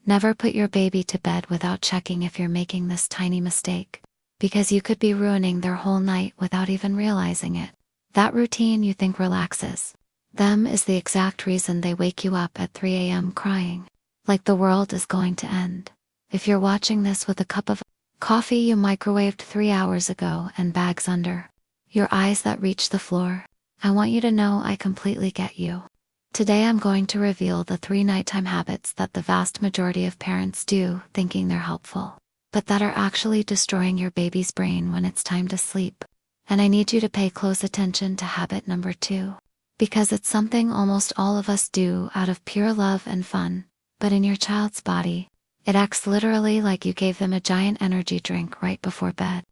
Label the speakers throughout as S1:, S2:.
S1: Never put your baby to bed without checking if you're making this tiny mistake, because you could be ruining their whole night without even realizing it. That routine you think relaxes them is the exact reason they wake you up at 3 a.m. crying, like the world is going to end. If you're watching this with a cup of coffee you microwaved 3 hours ago and bags under your eyes that reach the floor, I want you to know I completely get you. Today I'm going to reveal the 3 nighttime habits that the vast majority of parents do thinking they're helpful, but that are actually destroying your baby's brain when it's time to sleep. And I need you to pay close attention to habit number 2, because it's something almost all of us do out of pure love and fun, but in your child's body, it acts literally like you gave them a giant energy drink right before bed.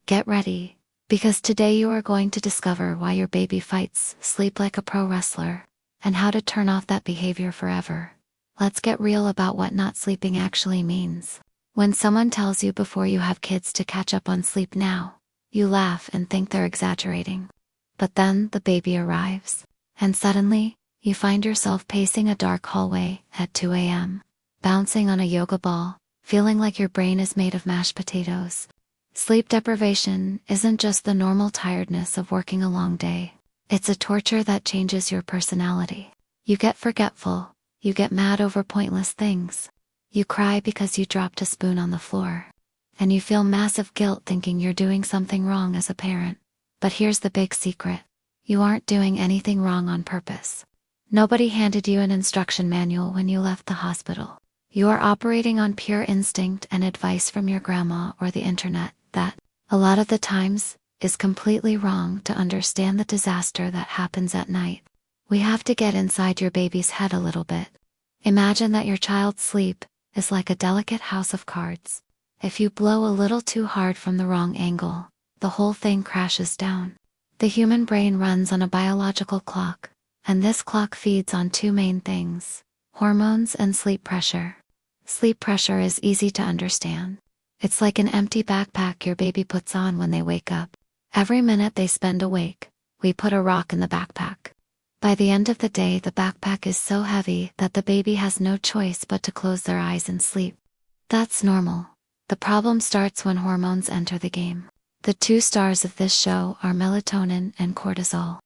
S1: Get ready, because today you are going to discover why your baby fights sleep like a pro wrestler, and how to turn off that behavior forever. Let's get real about what not sleeping actually means. When someone tells you before you have kids to catch up on sleep now, you laugh and think they're exaggerating. But then the baby arrives, and suddenly, you find yourself pacing a dark hallway at 2 a.m., bouncing on a yoga ball, feeling like your brain is made of mashed potatoes. Sleep deprivation isn't just the normal tiredness of working a long day. It's a torture that changes your personality. You get forgetful, you get mad over pointless things. You cry because you dropped a spoon on the floor. And you feel massive guilt thinking you're doing something wrong as a parent. But here's the big secret. You aren't doing anything wrong on purpose. Nobody handed you an instruction manual when you left the hospital. You are operating on pure instinct and advice from your grandma or the internet that, a lot of the times, is completely wrong to understand the disaster that happens at night. We have to get inside your baby's head a little bit. Imagine that your child's sleep is like a delicate house of cards. If you blow a little too hard from the wrong angle, the whole thing crashes down. The human brain runs on a biological clock, and this clock feeds on 2 main things: hormones and sleep pressure. Sleep pressure is easy to understand. It's like an empty backpack your baby puts on when they wake up. Every minute they spend awake, we put a rock in the backpack. By the end of the day, the backpack is so heavy that the baby has no choice but to close their eyes and sleep. That's normal. The problem starts when hormones enter the game. The 2 stars of this show are melatonin and cortisol.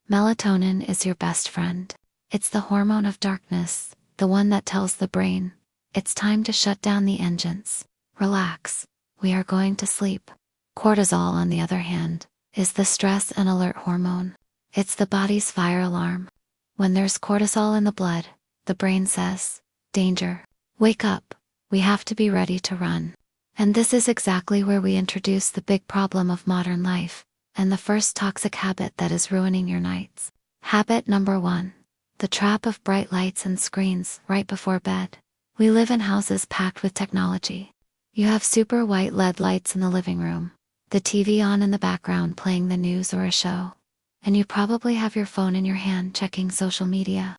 S1: Melatonin is your best friend. It's the hormone of darkness, the one that tells the brain, it's time to shut down the engines. Relax, we are going to sleep. Cortisol, on the other hand, is the stress and alert hormone. It's the body's fire alarm. When there's cortisol in the blood, the brain says, danger, wake up, we have to be ready to run. And this is exactly where we introduce the big problem of modern life, and the first toxic habit that is ruining your nights. Habit number 1. The trap of bright lights and screens right before bed. We live in houses packed with technology. You have super white LED lights in the living room, the TV on in the background playing the news or a show, and you probably have your phone in your hand checking social media.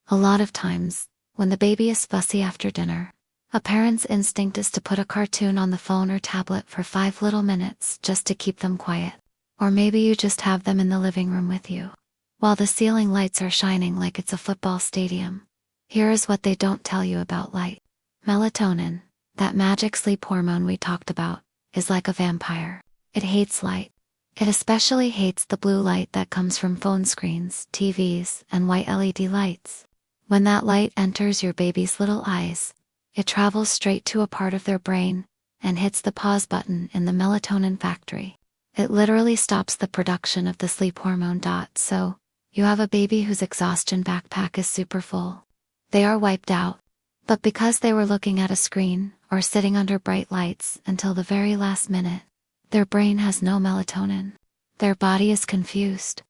S1: A lot of times, when the baby is fussy after dinner, a parent's instinct is to put a cartoon on the phone or tablet for 5 little minutes just to keep them quiet. Or maybe you just have them in the living room with you, while the ceiling lights are shining like it's a football stadium. Here is what they don't tell you about light. Melatonin, that magic sleep hormone we talked about, is like a vampire. It hates light. It especially hates the blue light that comes from phone screens, TVs, and white LED lights. When that light enters your baby's little eyes, it travels straight to a part of their brain and hits the pause button in the melatonin factory. It literally stops the production of the sleep hormone. So, you have a baby whose exhaustion backpack is super full. They are wiped out. But because they were looking at a screen or sitting under bright lights until the very last minute, their brain has no melatonin. Their body is confused.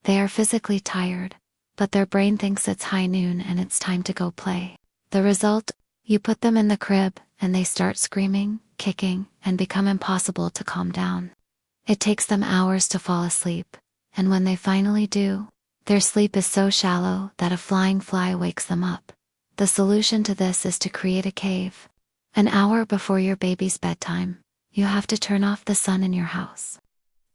S1: They are physically tired, but their brain thinks it's high noon and it's time to go play. The result? You put them in the crib, and they start screaming, kicking, and become impossible to calm down. It takes them hours to fall asleep, and when they finally do, their sleep is so shallow that a flying fly wakes them up. The solution to this is to create a cave. An hour before your baby's bedtime, you have to turn off the sun in your house.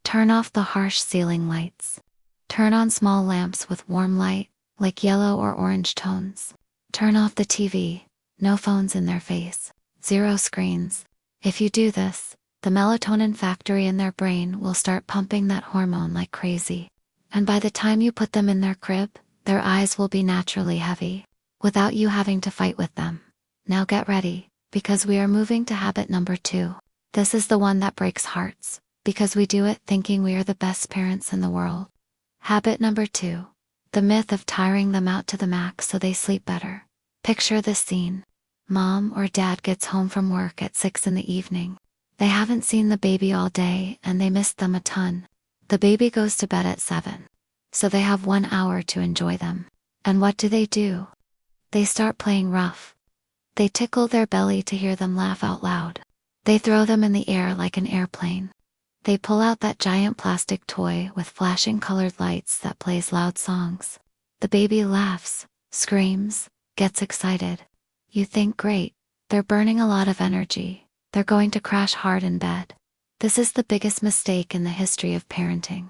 S1: Turn off the harsh ceiling lights. Turn on small lamps with warm light, like yellow or orange tones. Turn off the TV, No phones in their face. Zero screens. If you do this, the melatonin factory in their brain will start pumping that hormone like crazy. And by the time you put them in their crib, their eyes will be naturally heavy, without you having to fight with them. Now get ready, because we are moving to habit number 2. This is the one that breaks hearts, because we do it thinking we are the best parents in the world. Habit number 2. The myth of tiring them out to the max so they sleep better. Picture this scene. Mom or dad gets home from work at 6 in the evening. They haven't seen the baby all day and they missed them a ton. The baby goes to bed at 7. So they have 1 hour to enjoy them. And what do? They start playing rough. They tickle their belly to hear them laugh out loud. They throw them in the air like an airplane. They pull out that giant plastic toy with flashing colored lights that plays loud songs. The baby laughs, screams, gets excited. You think, great, they're burning a lot of energy. They're going to crash hard in bed. This is the biggest mistake in the history of parenting.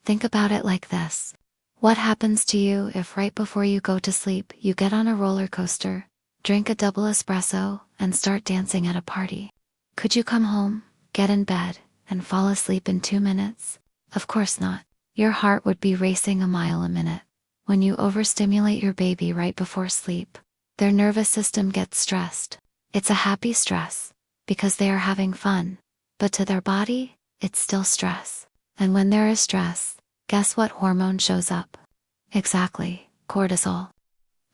S1: Think about it like this. What happens to you if right before you go to sleep you get on a roller coaster, drink a double espresso, and start dancing at a party? Could you come home, get in bed, and fall asleep in 2 minutes? Of course not. Your heart would be racing a mile a minute. When you overstimulate your baby right before sleep, their nervous system gets stressed. It's a happy stress, because they are having fun. But to their body, it's still stress. And when there is stress, guess what hormone shows up? Exactly, cortisol.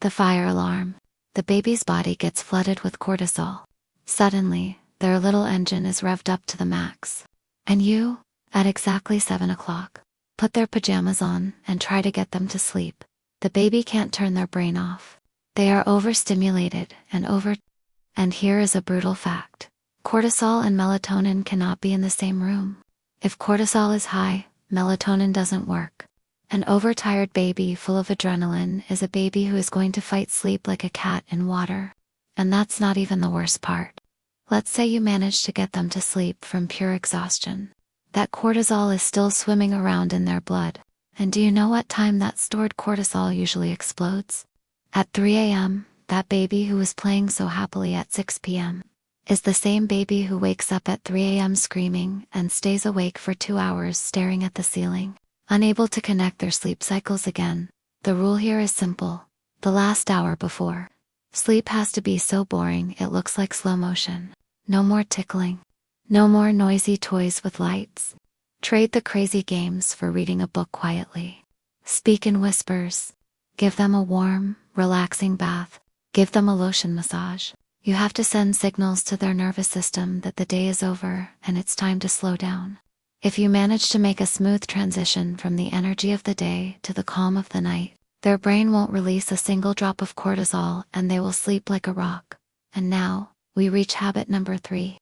S1: The fire alarm. The baby's body gets flooded with cortisol. Suddenly, their little engine is revved up to the max. And you, at exactly 7 o'clock, put their pajamas on and try to get them to sleep. The baby can't turn their brain off. They are overstimulated and here is a brutal fact. Cortisol and melatonin cannot be in the same room. If cortisol is high, melatonin doesn't work. An overtired baby full of adrenaline is a baby who is going to fight sleep like a cat in water. And that's not even the worst part. Let's say you manage to get them to sleep from pure exhaustion. That cortisol is still swimming around in their blood. And do you know what time that stored cortisol usually explodes? At 3 a.m., that baby who was playing so happily at 6 p.m. is the same baby who wakes up at 3 a.m. screaming and stays awake for 2 hours staring at the ceiling, unable to connect their sleep cycles again. The rule here is simple. The last hour before sleep has to be so boring it looks like slow motion. No more tickling. No more noisy toys with lights. Trade the crazy games for reading a book quietly. Speak in whispers. Give them a warm, relaxing bath. Give them a lotion massage. You have to send signals to their nervous system that the day is over and it's time to slow down. If you manage to make a smooth transition from the energy of the day to the calm of the night, their brain won't release a single drop of cortisol and they will sleep like a rock. And now, we reach habit number 3.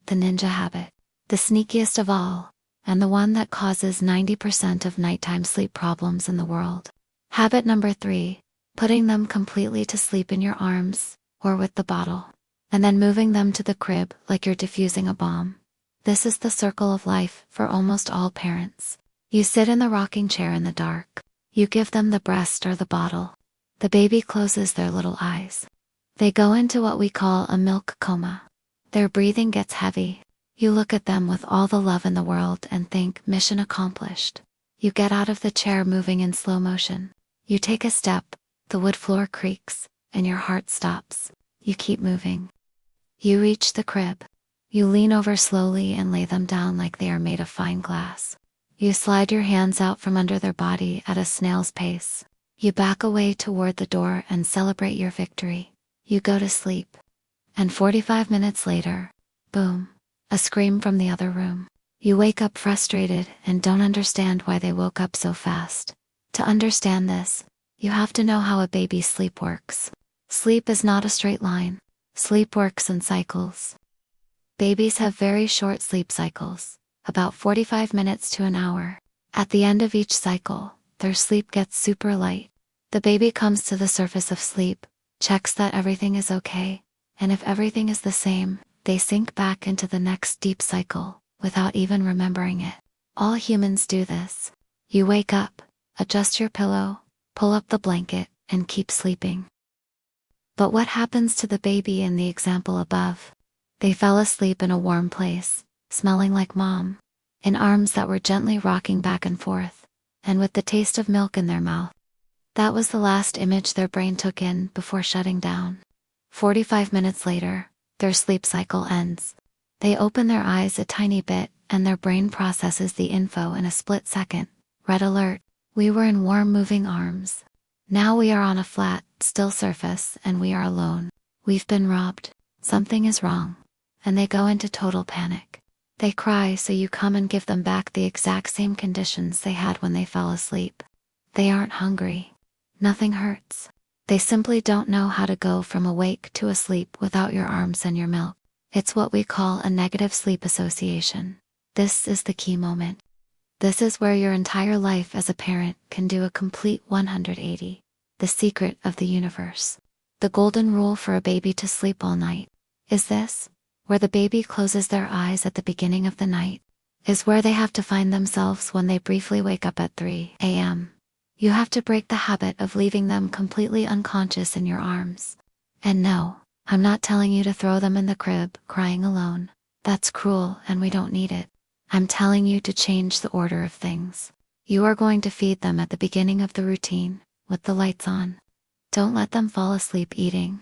S1: The ninja habit. The sneakiest of all, and the one that causes 90% of nighttime sleep problems in the world. Habit number 3. Putting them completely to sleep in your arms, or with the bottle, and then moving them to the crib like you're defusing a bomb. This is the circle of life for almost all parents. You sit in the rocking chair in the dark. You give them the breast or the bottle. The baby closes their little eyes. They go into what we call a milk coma. Their breathing gets heavy. You look at them with all the love in the world and think, mission accomplished. You get out of the chair moving in slow motion. You take a step, the wood floor creaks, and your heart stops. You keep moving. You reach the crib. You lean over slowly and lay them down like they are made of fine glass. You slide your hands out from under their body at a snail's pace. You back away toward the door and celebrate your victory. You go to sleep. And 45 minutes later, boom, a scream from the other room. You wake up frustrated and don't understand why they woke up so fast. To understand this, you have to know how a baby's sleep works. Sleep is not a straight line. Sleep works in cycles. Babies have very short sleep cycles, about 45 minutes to an hour. At the end of each cycle, their sleep gets super light. The baby comes to the surface of sleep, checks that everything is okay, and if everything is the same, they sink back into the next deep cycle, without even remembering it. All humans do this. You wake up, adjust your pillow, pull up the blanket, and keep sleeping. But what happens to the baby in the example above? They fell asleep in a warm place, smelling like mom, in arms that were gently rocking back and forth, and with the taste of milk in their mouth. That was the last image their brain took in before shutting down. 45 minutes later, their sleep cycle ends. They open their eyes a tiny bit, and their brain processes the info in a split second. Red alert. We were in warm moving arms. Now we are on a flat, still surface, and we are alone. We've been robbed. Something is wrong. And they go into total panic. They cry, so you come and give them back the exact same conditions they had when they fell asleep. They aren't hungry. Nothing hurts. They simply don't know how to go from awake to asleep without your arms and your milk. It's what we call a negative sleep association. This is the key moment. This is where your entire life as a parent can do a complete 180. The secret of the universe. The golden rule for a baby to sleep all night. Is this, where the baby closes their eyes at the beginning of the night, is where they have to find themselves when they briefly wake up at 3 a.m. You have to break the habit of leaving them completely unconscious in your arms. And no, I'm not telling you to throw them in the crib, crying alone. That's cruel and we don't need it. I'm telling you to change the order of things. You are going to feed them at the beginning of the routine, with the lights on. Don't let them fall asleep eating.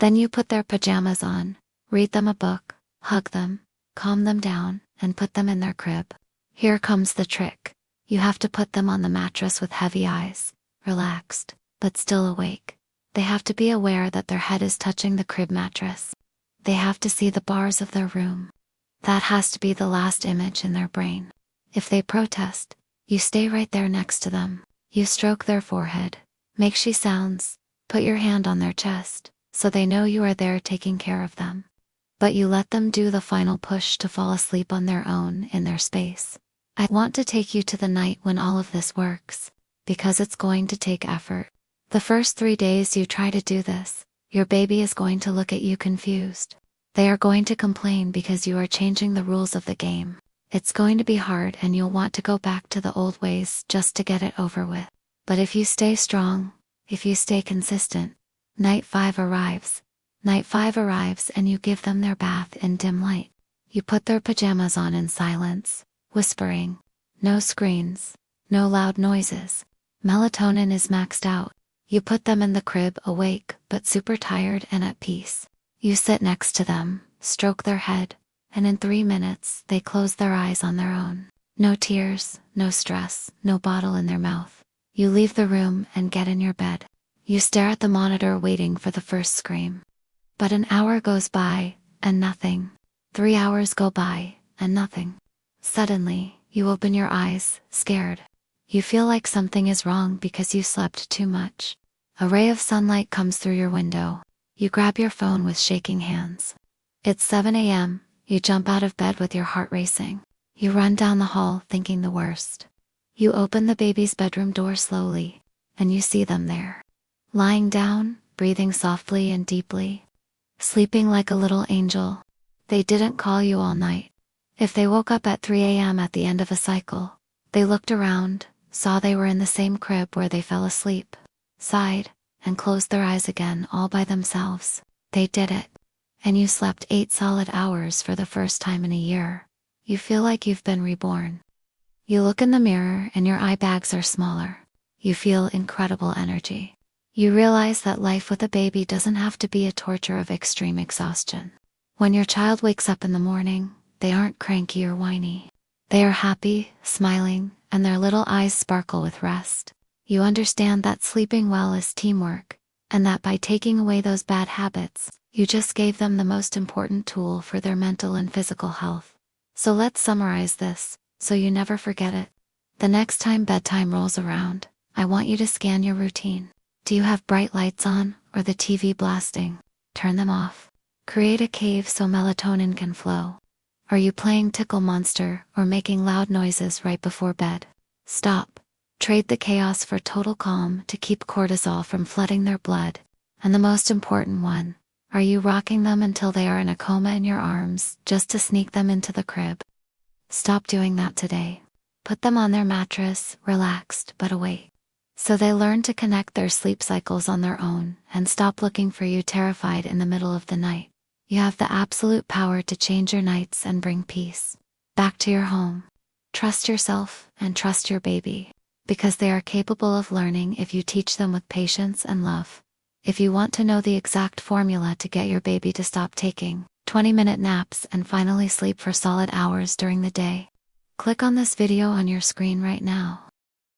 S1: Then you put their pajamas on, read them a book, hug them, calm them down, and put them in their crib. Here comes the trick. You have to put them on the mattress with heavy eyes, relaxed, but still awake. They have to be aware that their head is touching the crib mattress. They have to see the bars of their room. That has to be the last image in their brain. If they protest, you stay right there next to them. You stroke their forehead, make she sounds, put your hand on their chest, so they know you are there taking care of them. But you let them do the final push to fall asleep on their own in their space. I want to take you to the night when all of this works, because it's going to take effort. The first 3 days you try to do this, your baby is going to look at you confused. They are going to complain because you are changing the rules of the game. It's going to be hard and you'll want to go back to the old ways just to get it over with. But if you stay strong, if you stay consistent, night 5 arrives. Night 5 arrives and you give them their bath in dim light. You put their pajamas on in silence, whispering. No screens, no loud noises. Melatonin is maxed out. You put them in the crib awake but super tired and at peace. You sit next to them, stroke their head, and in 3 minutes they close their eyes on their own. No tears, no stress, no bottle in their mouth. You leave the room and get in your bed. You stare at the monitor waiting for the first scream. But an hour goes by, and nothing. 3 hours go by, and nothing. Suddenly, you open your eyes, scared. You feel like something is wrong because you slept too much. A ray of sunlight comes through your window. You grab your phone with shaking hands. It's 7 a.m., you jump out of bed with your heart racing. You run down the hall thinking the worst. You open the baby's bedroom door slowly, and you see them there. Lying down, breathing softly and deeply. Sleeping like a little angel. They didn't call you all night. If they woke up at 3 a.m. at the end of a cycle, they looked around, saw they were in the same crib where they fell asleep, sighed, and closed their eyes again all by themselves. They did it. And you slept 8 solid hours for the first time in a year. You feel like you've been reborn. You look in the mirror and your eye bags are smaller. You feel incredible energy. You realize that life with a baby doesn't have to be a torture of extreme exhaustion. When your child wakes up in the morning, they aren't cranky or whiny. They are happy, smiling, and their little eyes sparkle with rest. You understand that sleeping well is teamwork, and that by taking away those bad habits, you just gave them the most important tool for their mental and physical health. So let's summarize this, so you never forget it. The next time bedtime rolls around, I want you to scan your routine. Do you have bright lights on, or the TV blasting? Turn them off. Create a cave so melatonin can flow. Are you playing Tickle Monster or making loud noises right before bed? Stop. Trade the chaos for total calm to keep cortisol from flooding their blood. And the most important one, are you rocking them until they are in a coma in your arms just to sneak them into the crib? Stop doing that today. Put them on their mattress, relaxed but awake. So they learn to connect their sleep cycles on their own and stop looking for you terrified in the middle of the night. You have the absolute power to change your nights and bring peace back to your home. Trust yourself and trust your baby, because they are capable of learning if you teach them with patience and love. If you want to know the exact formula to get your baby to stop taking 20-minute naps and finally sleep for solid hours during the day, click on this video on your screen right now.